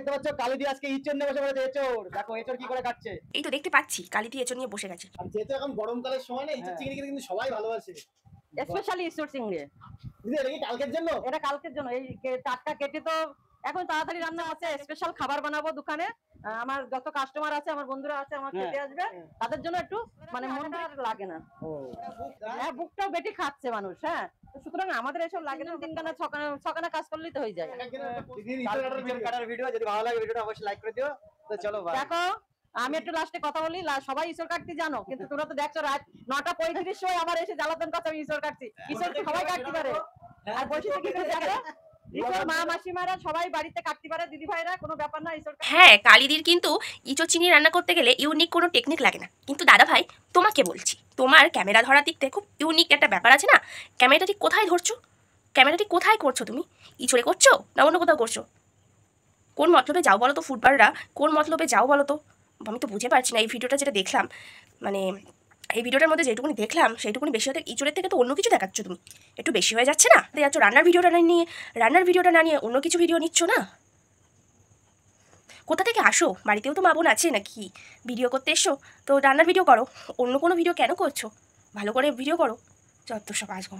দেখতে পাচ্ছ কালিদি আজকে ইঁচড় নিয়ে বসে পড়েছে। এঁচড় দেখো এঁচড় কি করে কাটছে। এই তো দেখতে পাচ্ছি কালিদি এঁচড় নিয়ে বসে গেছে। আর যেহেতু এখন গরমকালের সময় না, ইঁচড় চিংড়ি কিন্তু সবাই ভালোবাসে, স্পেশালি ইঁচড় চিংড়ি। দিদি এটা কি কালকের জন্য? এটা কালকের জন্য। এই টাটকা কেটে তো এখন তাড়াতাড়ি রান্না হচ্ছে। স্পেশাল খাবার বানাবো দোকানে। আমার যত কাস্টমার আছে, আমার বন্ধুরা আছে, আমার খেতে আসবে, তাদের জন্য একটু মানে মনটা আর লাগে না। হ্যাঁ, বুকটাও বেটি খাচ্ছে মানুষ। হ্যাঁ, সুতরাং আমাদের এসব লাগে না। তিনখানা ছখানা কাজ করলেই তো হয়ে যায়। ইঁচড় কাটার ভিডিও যদি ভালো লাগে ভিডিওটা অবশ্যই লাইক করে দিও। তো চলো ভাই দেখো, আমি একটু লাস্টে কথা বলি। সবাই ইঁচড় কাটতে জানো, কিন্তু তোমরা তো দেখছো রাত 9:35 সময় আমার এসে জ্বালাতন করছে আমি ইঁচড় কাটছি। ইঁচড় তো সবাই কাটতে পারে, আর বসে থেকে কি দেখো ইঁচড় মা মাসিমারা সবাই বাড়িতে কাটতে পারে, দিদি ভাইরা, কোনো ব্যাপার না। ইঁচড় হ্যাঁ, কালিদির কিন্তু ইঁচড় চিংড়ি রান্না করতে গেলে ইউনিক কোনো টেকনিক লাগে না। কিন্তু দাদা ভাই, তোমাকে বলছি, তোমার ক্যামেরা ধরার দিক থেকে খুব ইউনিক একটা ব্যাপার আছে না। ক্যামেরাটা ঠিক কোথায় ধরছো? ক্যামেরাটি কোথায় করছো তুমি? ইঁচড়ে করছো না অন্য কোথাও করছো? কোন মতলবে যাও বলো তো ফুটবলাররা? কোন মতলবে যাও বলো তো? আমি তো বুঝে পারছি না। এই ভিডিওটা যেটা দেখলাম, মানে এই ভিডিওটার মধ্যে যেটুকুনি দেখলাম সেইটুকুনি বেশি হতে ইঁচড়ের থেকে তো অন্য কিছু দেখাচ্ছ তুমি। একটু বেশি হয়ে যাচ্ছে না? যাচ্ছ রান্নার ভিডিওটা না নিয়ে অন্য কিছু ভিডিও নিচ্ছ না? কোথা থেকে আসো? বাড়িতেও তো মা বোন আছে নাকি? ভিডিও করতে এসো তো রান্নার ভিডিও করো, অন্য কোনো ভিডিও কেন করছো? ভালো করে ভিডিও করো। যত সব আসবো।